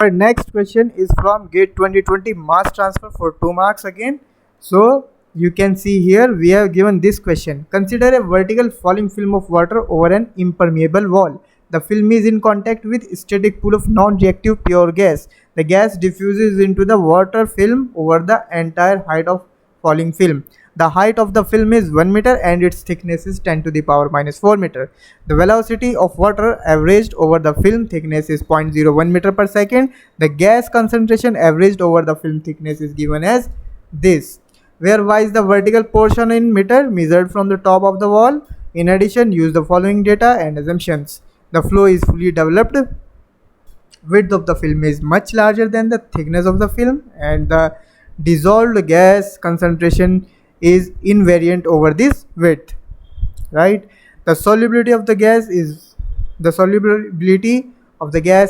Our next question is from GATE 2020 mass transfer for 2 marks again. So you can see here we have given this question. Consider a vertical falling film of water over an impermeable wall. The film is in contact with static pool of non-reactive pure gas. The gas diffuses into the water film over the entire height of falling film. The height of the film is 1 meter and its thickness is 10 to the power minus 4 meter. The velocity of water averaged over the film thickness is 0.01 meter per second. The gas concentration averaged over the film thickness is given as this, where y is the vertical portion in meter measured from the top of the wall. In addition, use the following data and assumptions. The flow is fully developed. Width of the film is much larger than the thickness of the film, and the dissolved gas concentration is invariant over this width, right? The solubility of the gas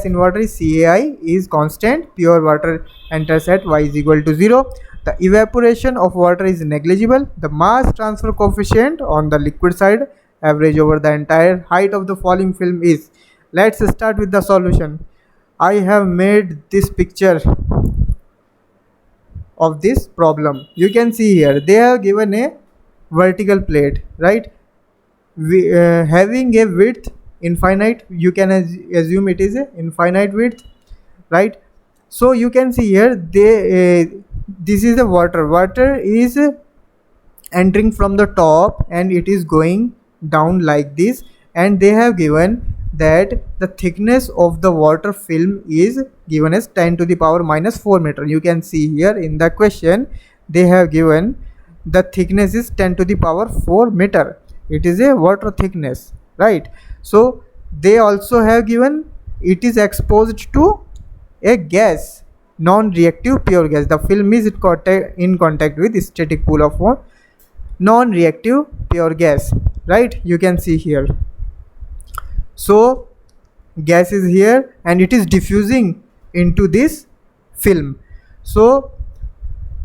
in water is CAI is constant. Pure water enters at y is equal to 0. The evaporation of water is negligible. The mass transfer coefficient on the liquid side average over the entire height of the falling film is. Let's start with the solution. I have made this picture of this problem. You can see here they have given a vertical plate, right? Having a width infinite, you can assume it is a infinite width, right? So you can see here this is the water is entering from the top and it is going down like this, and they have given that the thickness of the water film is given as 10 to the power minus 4 meter. You can see here in the question they have given the thickness is 10 to the power 4 meter. It is a water thickness, right? So they also have given it is exposed to a gas, non-reactive pure gas. The film is in contact with static pool of non-reactive pure gas, right? You can see here. So gas is here and it is diffusing into this film. So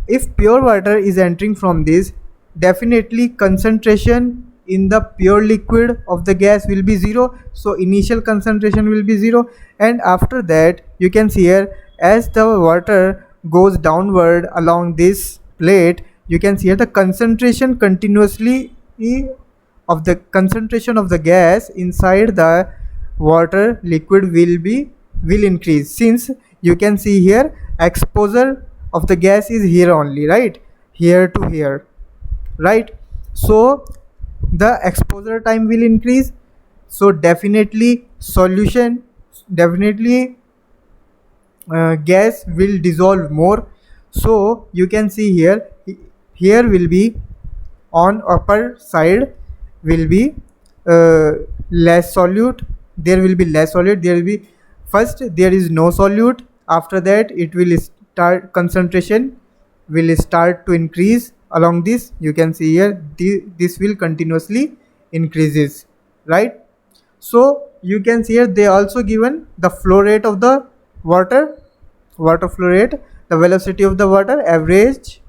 if pure water is entering from this, definitely concentration in the pure liquid of the gas will be 0. So initial concentration will be 0, and after that you can see here as the water goes downward along this plate, you can see here the concentration continuously of the gas inside the water liquid will increase, since you can see here exposure of the gas is here only, right? Here to here, right? So the exposure time will increase, so definitely gas will dissolve more. So you can see here will be on upper side will be less solute. There will be less solute. There will be first there is no solute. After that it will start concentration will start to increase along this. You can see here this will continuously increases, right? So you can see here they also given the flow rate of the water flow rate. The velocity of the water averaged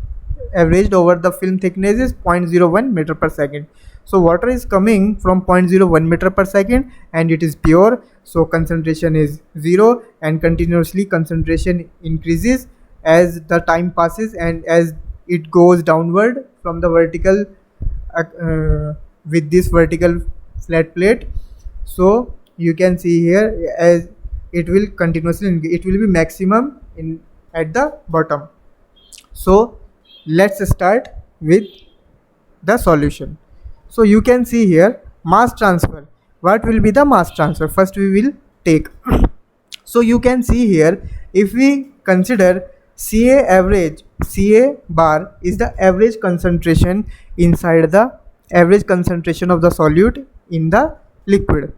over the film thickness is 0.01 meter per second. So water is coming from 0.01 meter per second and it is pure, so concentration is 0, and continuously concentration increases as the time passes and as it goes downward from the vertical with this vertical flat plate. So you can see here as it will continuously it will be maximum in at the bottom. So let's start with the solution. So you can see here mass transfer. What will be the mass transfer? First we will take so you can see here if we consider Ca bar is the average concentration inside the average concentration of the solute in the liquid.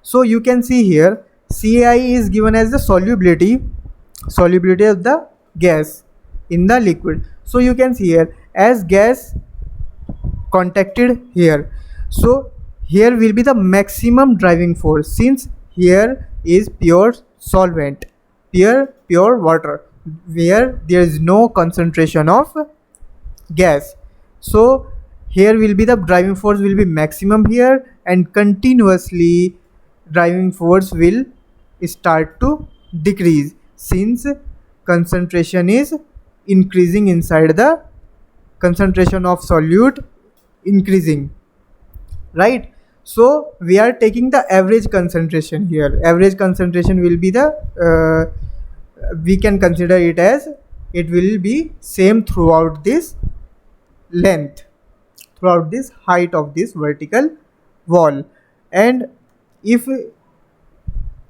So you can see here Cai is given as the solubility of the gas in the liquid. So you can see here as gas contacted here, so here will be the maximum driving force, since here is pure solvent, pure water where there is no concentration of gas. So here will be the driving force will be maximum here, and continuously driving force will start to decrease since concentration is increasing inside the concentration of solute increasing, right? So we are taking the average concentration here. Average concentration will be the we can consider it as it will be same throughout this length, throughout this height of this vertical wall. And if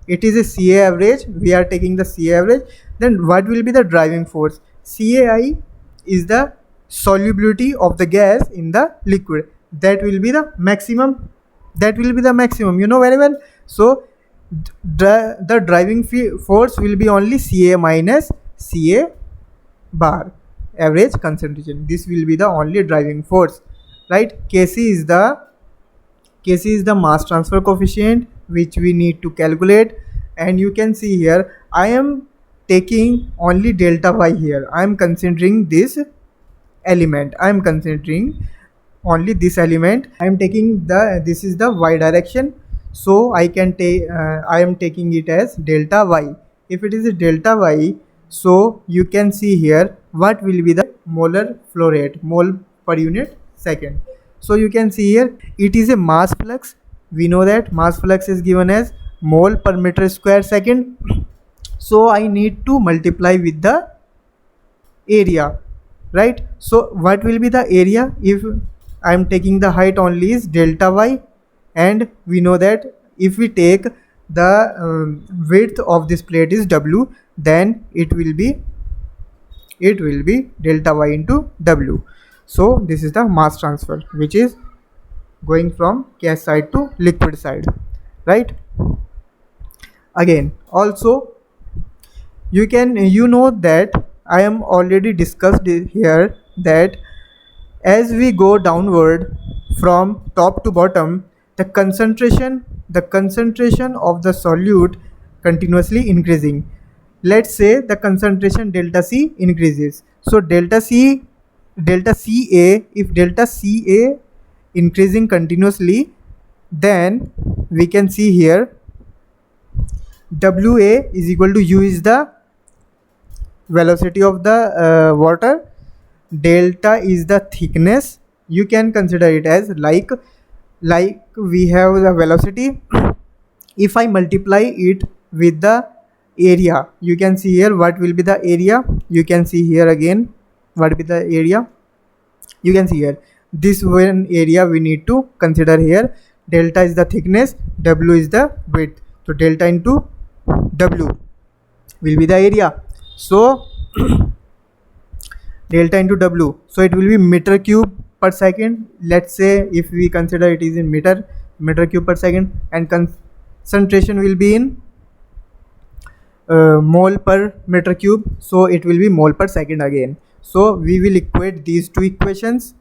it is a CA average, we are taking the CA average, then what will be the driving force? CAI is the solubility of the gas in the liquid. That will be the maximum. That will be the maximum, you know very well. So the driving force will be only Ca minus Ca bar, average concentration. This will be the only driving force, right? Kc is the mass transfer coefficient which we need to calculate. And you can see here I am taking only delta y here. I am considering this element. I am considering only this element. I am taking this is the y direction, so I can take I am taking it as delta y. If it is a delta y, so you can see here what will be the molar flow rate, mole per unit second. So you can see here it is a mass flux. We know that mass flux is given as mole per meter square second. So I need to multiply with the area, right? So what will be the area if I am taking the height only is delta y, and we know that if we take the width of this plate is w, then it will be delta y into w. So this is the mass transfer which is going from gas side to liquid side, right? Again, also you know that I am already discussed here that as we go downward from top to bottom, the concentration of the solute continuously increasing. Let's say the concentration delta C increases. So delta CA, if delta CA increasing continuously, then we can see here WA is equal to U is the velocity of the water, delta is the thickness. You can consider it as like we have the velocity. If I multiply it with the area, you can see here what will be the area. You can see here again what will be the area. You can see here this one area we need to consider here. Delta is the thickness, W is the width. So delta into W will be the area. So delta into W, so it will be meter cube per second. Let's say if we consider it is in meter cube per second, and concentration will be in mole per meter cube, so it will be mole per second again. So we will equate these two equations,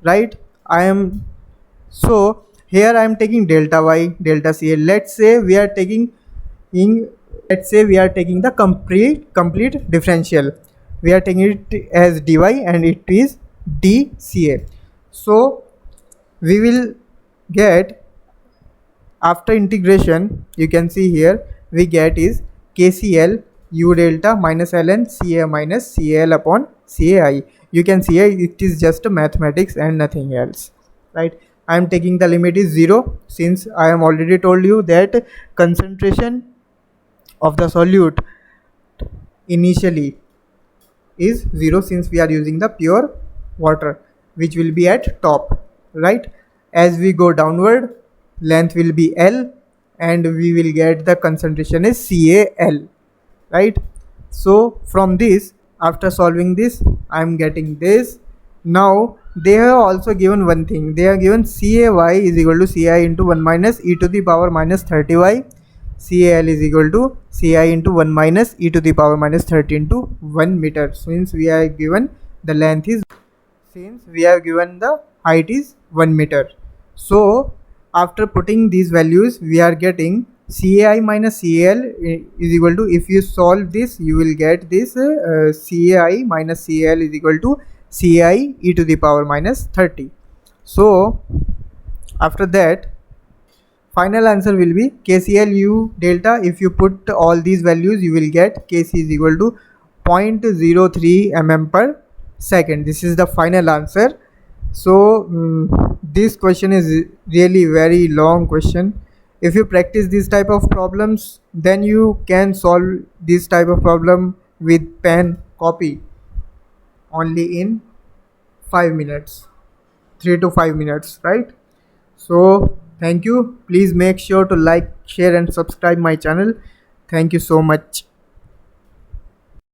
right? So here I am taking delta y, delta CA. Let's say we are taking the complete differential. We are taking it as dy and it is dCA. So we will get, after integration, you can see here we get is KCl U delta minus ln Ca minus Cal upon Cai. You can see it is just mathematics and nothing else, right? I am taking the limit is 0, since I am already told you that concentration of the solute initially is 0, since we are using the pure water which will be at top, right? As we go downward, length will be L and we will get the concentration is Cal, right? So from this, after solving this, I am getting this. Now they have also given one thing. They have given Cay is equal to Ci into 1 minus e to the power minus 30y. Cal is equal to Ci into 1 minus e to the power minus 30 into 1 meter. Since we are given the length is, since we have given the height is 1 meter. So after putting these values, we are getting Cai minus Cal is equal to, if you solve this, you will get this Cai minus Cal is equal to Ci e to the power minus 30. So after that, final answer will be KCl U delta. If you put all these values, you will get Kc is equal to 0.03 mm per second. This is the final answer. So this question is really very long question. If you practice this type of problems, then you can solve this type of problem with pen copy only in 5 minutes, 3 to 5 minutes, right? So thank you. Please make sure to like, share and subscribe my channel. Thank you so much.